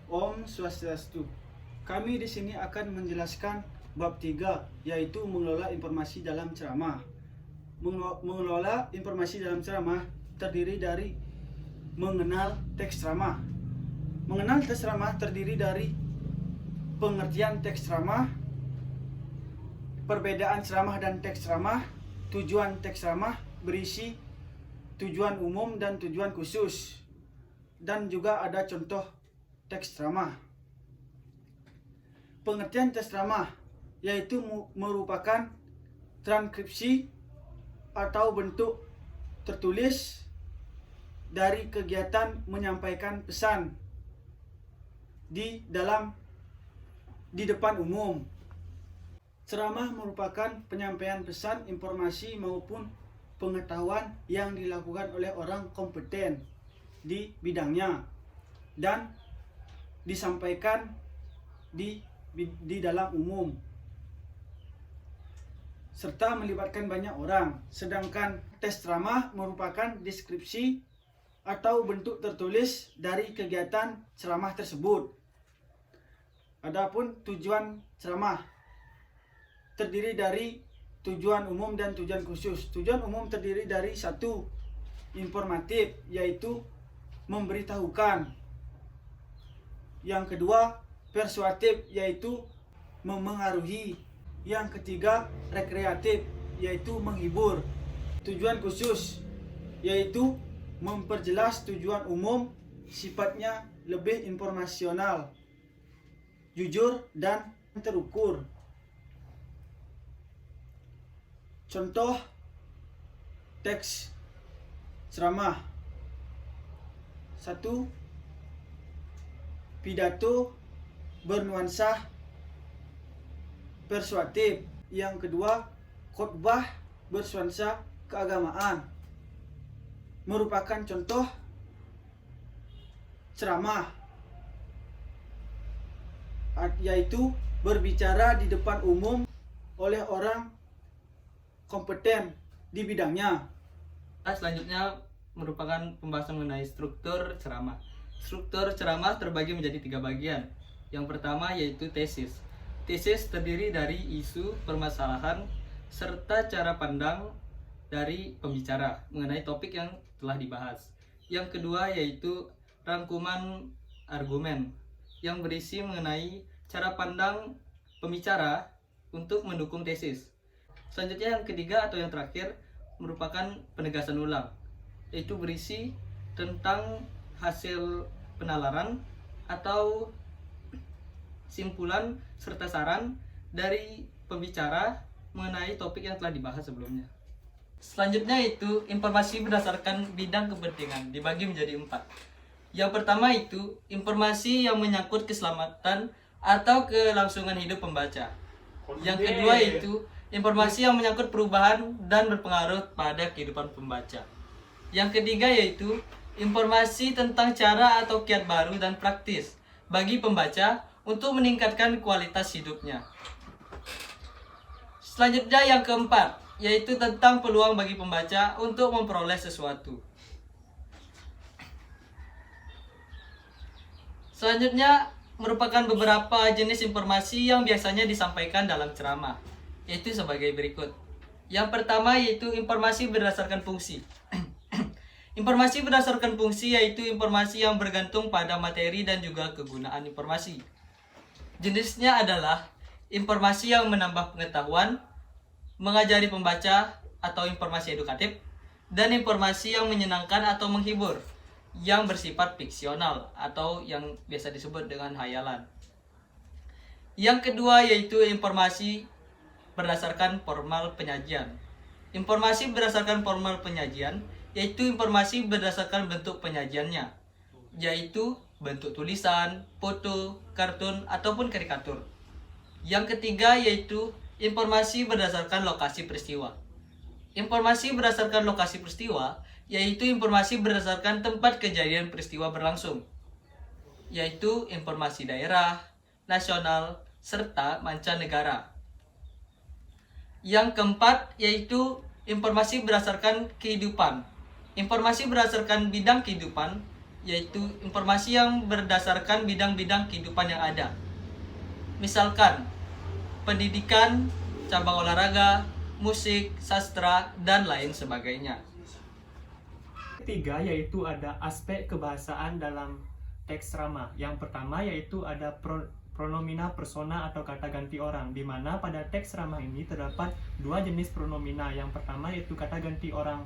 Om Swastiastu. Kami di sini akan menjelaskan bab 3, yaitu mengelola informasi dalam ceramah. Mengelola informasi dalam ceramah terdiri dari mengenal teks ceramah. Mengenal teks ceramah terdiri dari pengertian teks ceramah, perbedaan ceramah dan teks ceramah, tujuan teks ceramah berisi tujuan umum dan tujuan khusus, dan juga ada contoh teks ceramah. Pengertian teks ceramah yaitu merupakan transkripsi atau bentuk tertulis dari kegiatan menyampaikan pesan di depan umum. Ceramah merupakan penyampaian pesan, informasi maupun pengetahuan yang dilakukan oleh orang kompeten di bidangnya dan disampaikan di dalam umum serta melibatkan banyak orang. Sedangkan teks ceramah merupakan deskripsi atau bentuk tertulis dari kegiatan ceramah tersebut. Adapun tujuan ceramah terdiri dari tujuan umum dan tujuan khusus. Tujuan umum terdiri dari 1. Informatif, yaitu memberitahukan. Yang kedua, persuasif, yaitu memengaruhi. Yang ketiga, rekreatif, yaitu menghibur. Tujuan khusus, yaitu memperjelas tujuan umum, sifatnya lebih informasional, jujur, dan terukur. Contoh teks ceramah: 1. Pidato bernuansa persuasif. Yang kedua, khotbah bernuansa keagamaan. Merupakan contoh ceramah, yaitu berbicara di depan umum oleh orang kompeten di bidangnya. Selanjutnya merupakan pembahasan mengenai struktur ceramah. Struktur ceramah terbagi menjadi 3 bagian. Yang pertama yaitu tesis. Tesis terdiri dari isu, permasalahan, serta cara pandang dari pembicara mengenai topik yang telah dibahas. Yang kedua yaitu rangkuman argumen yang berisi mengenai cara pandang pembicara untuk mendukung tesis. Selanjutnya yang ketiga atau yang terakhir merupakan penegasan ulang, yaitu berisi tentang hasil penalaran atau simpulan serta saran dari pembicara mengenai topik yang telah dibahas sebelumnya. Selanjutnya itu informasi berdasarkan bidang kepentingan dibagi menjadi 4. Yang pertama itu informasi yang menyangkut keselamatan atau kelangsungan hidup pembaca. Yang kedua itu informasi yang menyangkut perubahan dan berpengaruh pada kehidupan pembaca. Yang ketiga yaitu informasi tentang cara atau kiat baru dan praktis bagi pembaca untuk meningkatkan kualitas hidupnya. Selanjutnya yang keempat yaitu tentang peluang bagi pembaca untuk memperoleh sesuatu. Selanjutnya merupakan beberapa jenis informasi yang biasanya disampaikan dalam ceramah, yaitu sebagai berikut. Yang pertama yaitu informasi berdasarkan fungsi. Informasi berdasarkan fungsi yaitu informasi yang bergantung pada materi dan juga kegunaan informasi. Jenisnya adalah informasi yang menambah pengetahuan, mengajari pembaca atau informasi edukatif, dan informasi yang menyenangkan atau menghibur yang bersifat fiksional atau yang biasa disebut dengan hayalan. Yang kedua yaitu informasi berdasarkan formal penyajian. Informasi berdasarkan formal penyajian yaitu informasi berdasarkan bentuk penyajiannya, yaitu bentuk tulisan, foto, kartun, ataupun karikatur. Yang ketiga yaitu informasi berdasarkan lokasi peristiwa. Informasi berdasarkan lokasi peristiwa yaitu informasi berdasarkan tempat kejadian peristiwa berlangsung, yaitu informasi daerah, nasional, serta mancanegara. Yang keempat yaitu informasi berdasarkan kehidupan. Informasi berdasarkan bidang kehidupan yaitu informasi yang berdasarkan bidang-bidang kehidupan yang ada. Misalkan pendidikan, cabang olahraga, musik, sastra, dan lain sebagainya. Ketiga yaitu ada aspek kebahasaan dalam teks ceramah. Yang pertama yaitu ada pronomina persona atau kata ganti orang, di mana pada teks ceramah ini terdapat dua jenis pronomina. Yang pertama yaitu kata ganti orang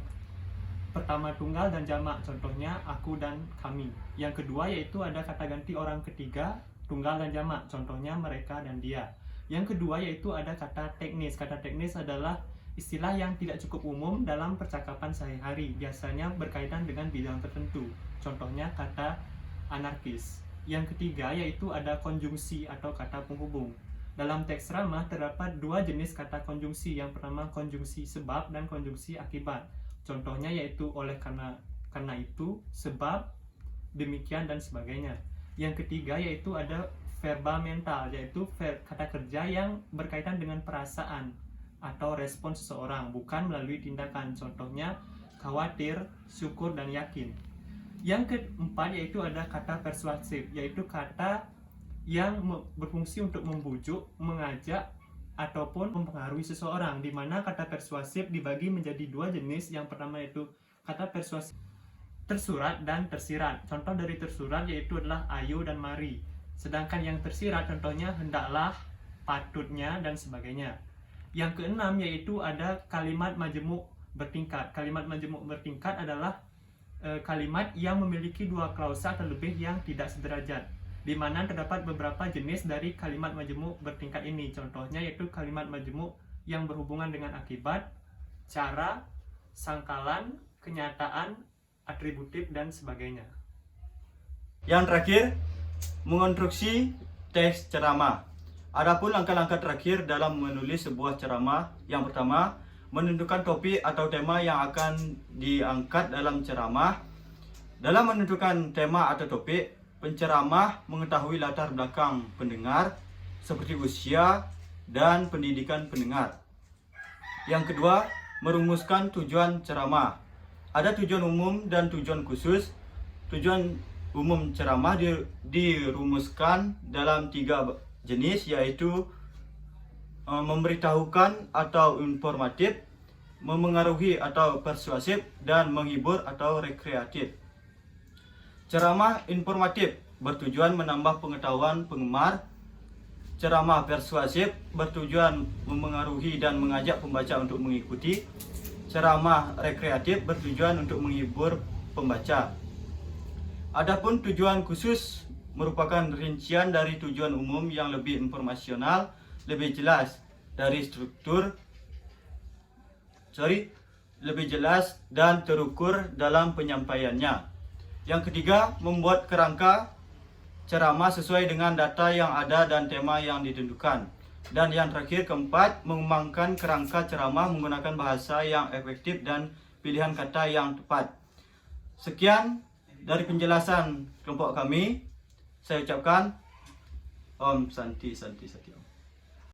pertama tunggal dan jamak, contohnya aku dan kami. Yang kedua yaitu ada kata ganti orang ketiga tunggal dan jamak, contohnya mereka dan dia. Yang kedua yaitu ada kata teknis. Kata teknis adalah istilah yang tidak cukup umum dalam percakapan sehari-hari, biasanya berkaitan dengan bidang tertentu, contohnya kata anarkis. Yang ketiga yaitu ada konjungsi atau kata penghubung. Dalam teks ceramah terdapat dua jenis kata konjungsi. Yang pertama konjungsi sebab dan konjungsi akibat. Contohnya yaitu oleh karena itu, sebab, demikian dan sebagainya. Yang ketiga yaitu ada verba mental, yaitu kata kerja yang berkaitan dengan perasaan atau respon seseorang, bukan melalui tindakan. Contohnya khawatir, syukur, dan yakin. Yang keempat yaitu ada kata persuasif, yaitu kata yang berfungsi untuk membujuk, mengajak, ataupun mempengaruhi seseorang, di mana kata persuasif dibagi menjadi dua jenis. Yang pertama yaitu kata persuasif tersurat dan tersirat. Contoh dari tersurat yaitu adalah ayo dan mari. Sedangkan yang tersirat contohnya hendaklah, patutnya, dan sebagainya. Yang keenam yaitu ada kalimat majemuk bertingkat. Kalimat majemuk bertingkat adalah kalimat yang memiliki dua klausa atau lebih yang tidak sederajat, di mana terdapat beberapa jenis dari kalimat majemuk bertingkat ini. Contohnya yaitu kalimat majemuk yang berhubungan dengan akibat, cara, sangkalan, kenyataan, atributif, dan sebagainya. Yang terakhir, mengonstruksi teks ceramah. Adapun langkah-langkah terakhir dalam menulis sebuah ceramah, yang pertama, menentukan topik atau tema yang akan diangkat dalam ceramah. Dalam menentukan tema atau topik, penceramah mengetahui latar belakang pendengar seperti usia dan pendidikan pendengar. Yang kedua, merumuskan tujuan ceramah. Ada tujuan umum dan tujuan khusus. Tujuan umum ceramah dirumuskan dalam tiga jenis, yaitu memberitahukan atau informatif, memengaruhi atau persuasif, dan menghibur atau rekreatif. Ceramah informatif bertujuan menambah pengetahuan penggemar. Ceramah persuasif bertujuan memengaruhi dan mengajak pembaca untuk mengikuti. Ceramah rekreatif bertujuan untuk menghibur pembaca. Adapun tujuan khusus merupakan rincian dari tujuan umum yang lebih informasional, lebih jelas lebih jelas dan terukur dalam penyampaiannya. Yang ketiga, membuat kerangka ceramah sesuai dengan data yang ada dan tema yang ditentukan. Dan yang terakhir, keempat, mengembangkan kerangka ceramah menggunakan bahasa yang efektif dan pilihan kata yang tepat. Sekian dari penjelasan kelompok kami. Saya ucapkan Om Santi Santi Santi.